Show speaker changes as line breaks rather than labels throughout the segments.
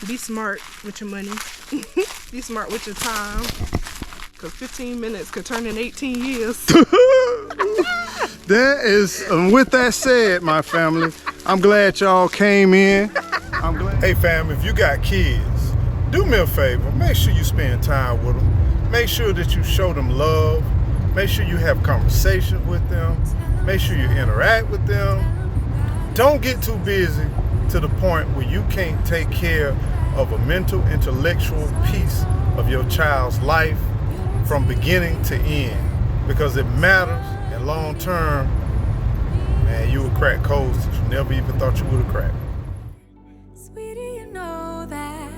Be smart with your money. Be smart with your time. Because 15 minutes could turn in 18 years.
That is, with that said, my family, I'm glad y'all came in. Hey fam, if you got kids, do me a favor, make sure you spend time with them. Make sure that you show them love. Make sure you have conversation with them. Make sure you interact with them. Don't get too busy to the point where you can't take care of a mental, intellectual piece of your child's life from beginning to end, because it matters, and long term, man, you will crack codes that you never even thought you would have cracked.
Sweetie, you know that.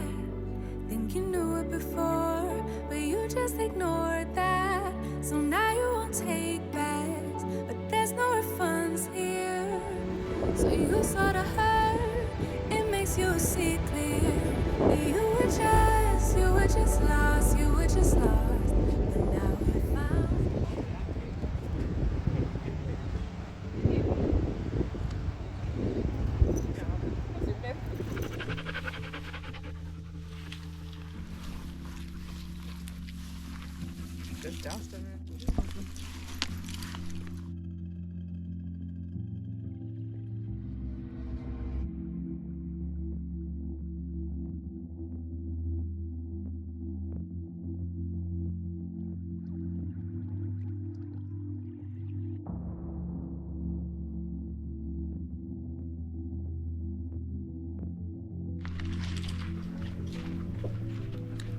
Think you knew it before, but you just ignored that. So now you won't take backs, but there's no refunds here. So you sort of hurt, it makes you see clear. You were just lost, you were just lost. But now you're found.
Just Johnston.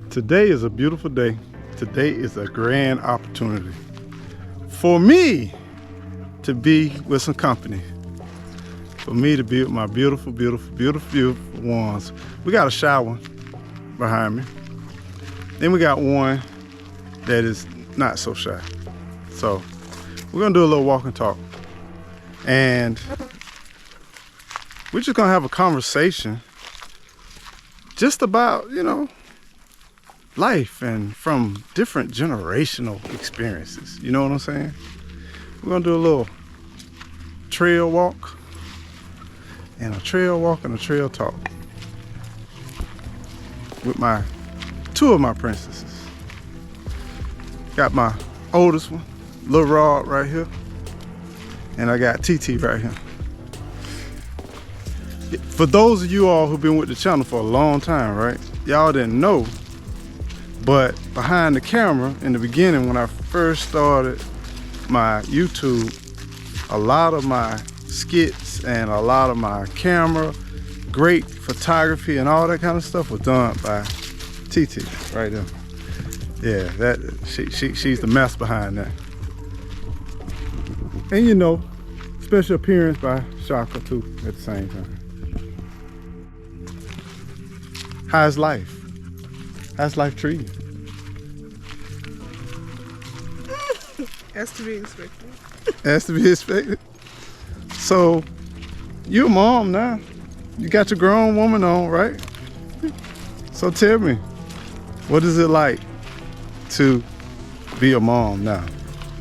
Today is a beautiful day. Today is a grand opportunity for me to be with some company. For me to be with my beautiful, beautiful, beautiful, beautiful ones. We got a shower behind me. Then we got one that is not so shy. So we're gonna do a little walk and talk. And we're just gonna have a conversation just about, you know, life and from different generational experiences. You know what I'm saying? We're gonna do a little trail walk and a trail talk with two of my princesses. Got my oldest one, Lil Rod, right here, and I got TT right here. For those of you all who've been with the channel for a long time, right? Y'all didn't know, but behind the camera, in the beginning, when I first started my YouTube, a lot of my skits and a lot of my camera, great photography and all that kind of stuff was done by TT right there. Yeah, she's the mess behind that. And you know, special appearance by Shaka too at the same time. How's life? How's life treating you?
Has to be expected.
Has to be expected. So, you're a mom now. You got your grown woman on, right? So tell me, what is it like to be a mom now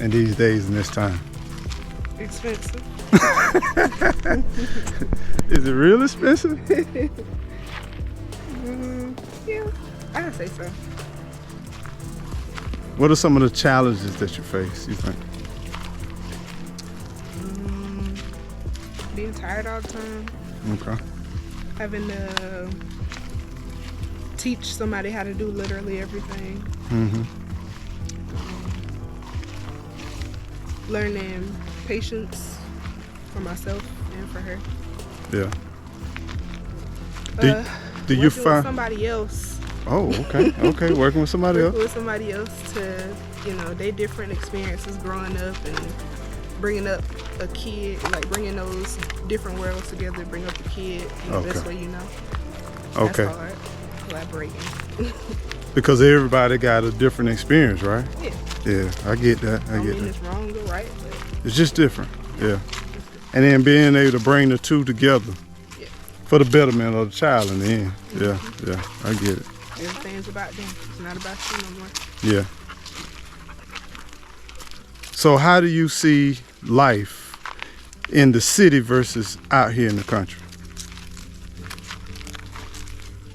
in these days and this time?
Expensive.
Is it real expensive?
Yeah, I'd say so.
What are some of the challenges that you face, you think?
Being tired all the time.
Okay.
Having to teach somebody how to do literally everything.
Mm-hmm.
Learning patience for myself and for her.
Yeah. Do you
Working
find
with somebody else?
Oh, okay. Okay, working with somebody else.
Working with somebody else to, you know, they different experiences growing up and bringing up a kid, like bringing those different worlds together to bring up the kid in the best way you know.
Okay.
That's hard. Collaborating.
Because everybody got a different experience, right?
Yeah.
Yeah, I get that. I
I
get
mean,
that.
it's wrong or right, but
It's just different. Yeah. And then being able to bring the two together for the betterment of the child in the end. Yeah, yeah, I get it.
everything's about them. It's not about you no more.
Yeah. So how do you see life in the city versus out here in the country?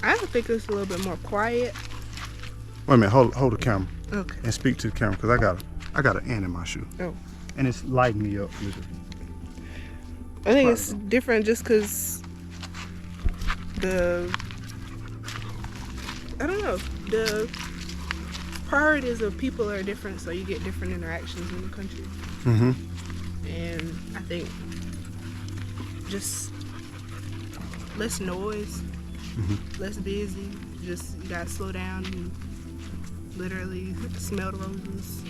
I think it's a little bit more quiet.
Wait a minute, hold the camera
Okay.
and speak to the camera because I got an ant in my shoe.
Oh.
And it's lighting me up with it.
I think it's different just because I don't know, the priorities of people are different, so you get different interactions in the country.
Mm-hmm.
And I think just less noise, less busy, just you gotta slow down and literally smell the roses.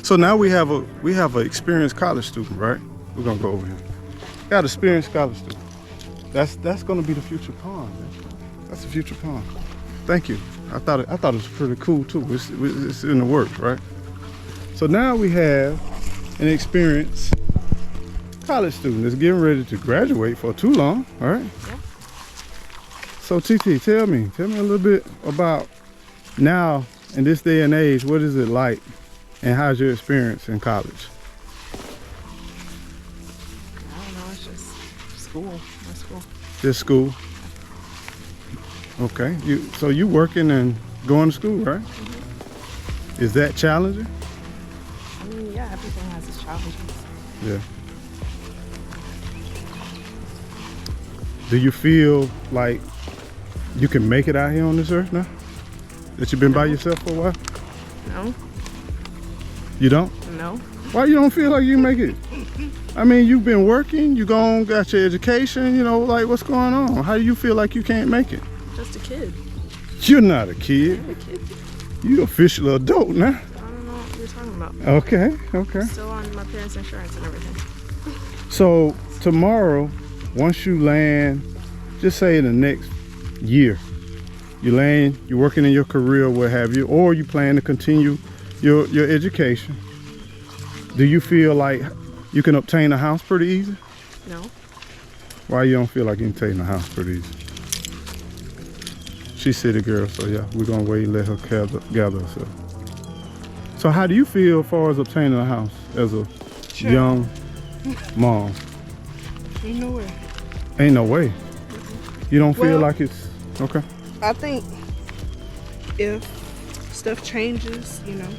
So now we have a experienced college student, right? We're gonna go over here. Got an experienced college student. That's gonna be the future pond, man. That's the future pond. Thank you. I thought it was pretty cool too. It's in the works, right? So now we have an experienced college student that's getting ready to graduate for too long, all right?
Yeah.
So TT, tell me a little bit about now in this day and age, what is it like and how's your experience in college?
I don't know, it's just school. My school.
This school? Okay, so you working and going to school, right? Is that challenging?
I mean, yeah, everything has its challenges.
Yeah. Do you feel like you can make it out here on this earth now? That you've been by yourself for a while?
No,
You don't?
no.
Why you don't feel like you make it? I mean, you've been working, you gone, got your education, you know, like what's going on? How do you feel like you can't make it?
Just a kid.
You're not a kid.
I'm a kid.
You official adult now.
I don't know what you're talking about.
Okay.
Still on my parents' insurance and everything.
So tomorrow, once you land, just say in the next year, you land, you're working in your career, what have you, or you plan to continue your education. Do you feel like you can obtain a house pretty easy?
No.
Why you don't feel like you can obtain a house pretty easy? She's city girl, so yeah, we're gonna wait and let her gather herself. So how do you feel as far as obtaining a house as a young mom?
Ain't no way.
Ain't no way. You don't feel
Well-
like it's okay?
I think if stuff changes, you know,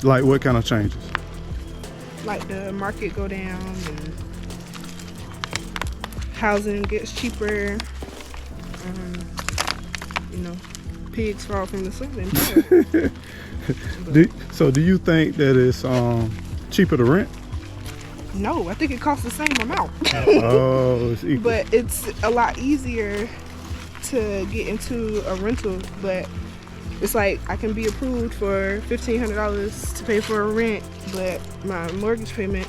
Like what kind of changes?
like the market go down and housing gets cheaper, you know, pigs fall from the ceiling.
So do you think that it's cheaper to rent?
No, I think it costs the same amount.
Oh, it's equal.
But it's a lot easier to get into a rental. But it's like I can be approved for $1,500 to pay for a rent, but my mortgage payment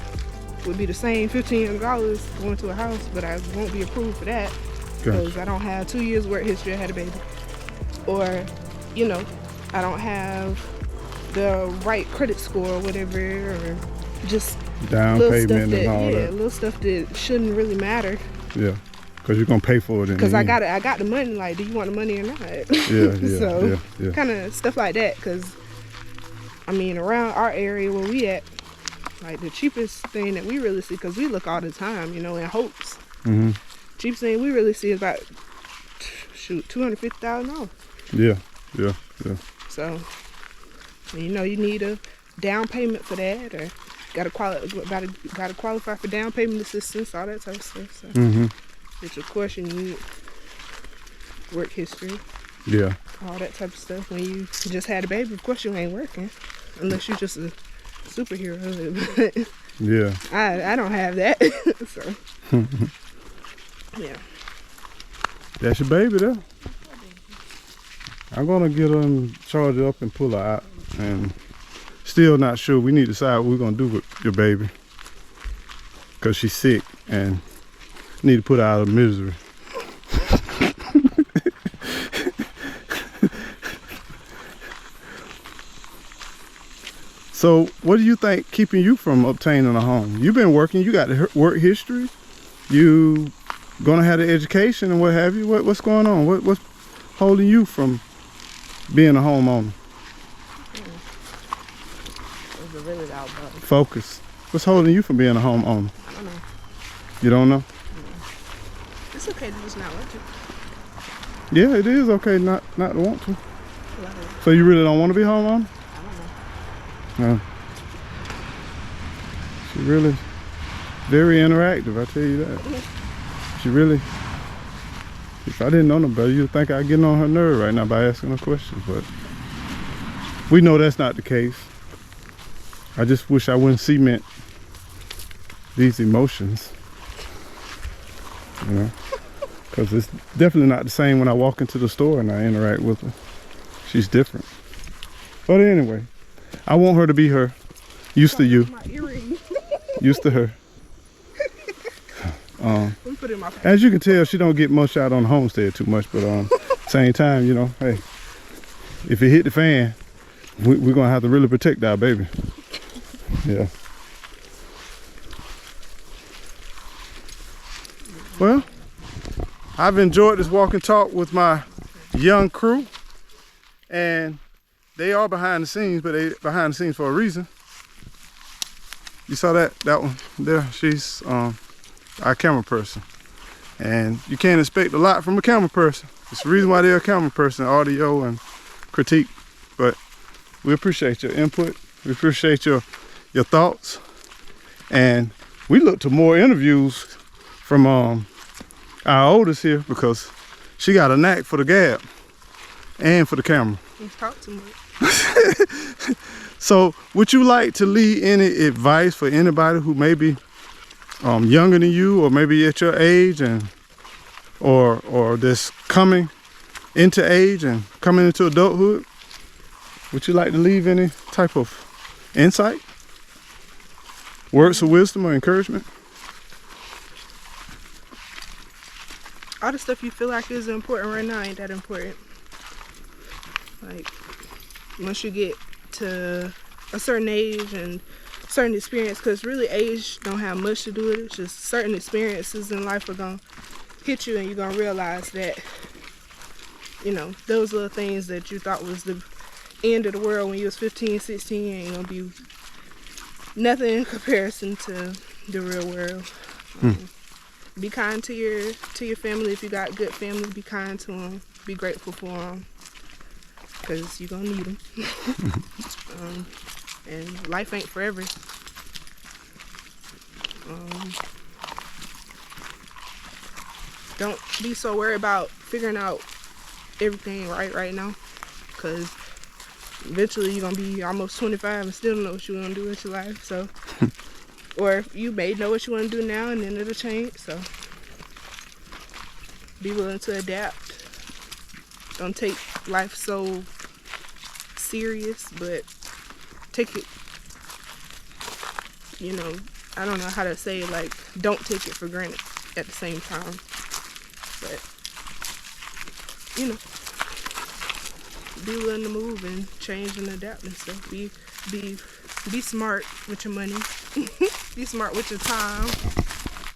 would be the same $1,500 going to a house, but I won't be approved for that because
Gotcha.
I don't have 2 years work history. I had a baby, or you know, I don't have the right credit score or whatever, or just
Down
little stuff
payment
that
and all that.
little stuff that shouldn't really matter.
Yeah, because you're gonna pay for it in
Because
the
I
end.
got the money. Like, do you want the money or not?
Yeah,
so
yeah.
kind of stuff like that. Because I mean, around our area where we at, like the cheapest thing that we really see, because we look all the time, you know, in Hopes.
Mm-hmm.
Cheapest thing we really see is about $250,000.
Yeah.
So you know, you need a down payment for that, or gotta qualify for down payment assistance, all that type of stuff. So.
Mm-hmm.
Which of course you need work history,
Yeah.
all that type of stuff. When you just had a baby, of course you ain't working, unless you're just a superhero. But
Yeah.
I don't have that, so yeah.
That's your baby there. I'm gonna get her and charge her up and pull her out, and still not sure. We need to decide what we're gonna do with your baby, cause she's sick and need to put her out of misery. So what do you think keeping you from obtaining a home? You've been working, you got the work history, you gonna have the education and what have you. What's going on? What's holding you from being a homeowner?
It's a really loud bug.
Focus. What's holding you from being a homeowner?
I don't know.
You don't know?
It's okay to just not want to.
Yeah, it is okay not to want to.
Like,
So you really don't want to be home, Mom?
I don't know.
No. She really very interactive, I tell you that. She really, if I didn't know no better, you'd think I'd get on her nerve right now by asking her questions, but we know that's not the case. I just wish I wouldn't cement these emotions, you know, because it's definitely not the same when I walk into the store and I interact with her. She's different. But anyway, I want her to be her. Used to you.
My earring.
Used to her.
Let me put it in my pocket.
As you can tell, she don't get much out on the homestead too much, but same time, you know, hey, if it hit the fan, we're gonna have to really protect our baby. Yeah. Well, I've enjoyed this walk and talk with my young crew, and they are behind the scenes, but they behind the scenes for a reason. You saw that one there? She's our camera person, and you can't expect a lot from a camera person. It's the reason why they're a camera person, audio and critique. But we appreciate your input. We appreciate your thoughts, and we look to more interviews from our oldest here, because she got a knack for the gab and for the camera.
You talk too much.
So would you like to leave any advice for anybody who may be younger than you, or maybe at your age, and or that's coming into age and coming into adulthood? Would you like to leave any type of insight, words of wisdom or encouragement?
All the stuff you feel like is important right now ain't that important. Like, once you get to a certain age and certain experience, because really age don't have much to do with it. It's just certain experiences in life are gonna hit you, and you're gonna realize that, you know, those little things that you thought was the end of the world when you was 15, 16 ain't gonna be nothing in comparison to the real world. Be kind to your family. If you got good family, be kind to them. Be grateful for them, because you're gonna need them. And life ain't forever. Don't be so worried about figuring out everything right now, because eventually you're gonna be almost 25 and still don't know what you want to do with your life. So, or you may know what you want to do now and then it'll change. So, be willing to adapt. Don't take life so serious, but take it, you know, I don't know how to say it, like, don't take it for granted at the same time. But, you know, be willing to move and change and adapt and stuff. Be smart with your money. Be smart with your time.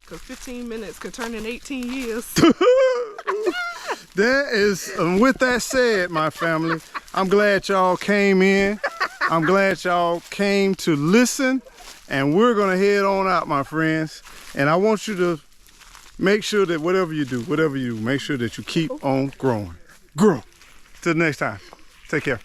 Because 15 minutes could turn in 18 years.
That is, with that said, my family, I'm glad y'all came in. I'm glad y'all came to listen, and we're gonna head on out, my friends. And I want you to make sure that whatever you do, make sure that you keep on growing. Grow. Till next time. Take care.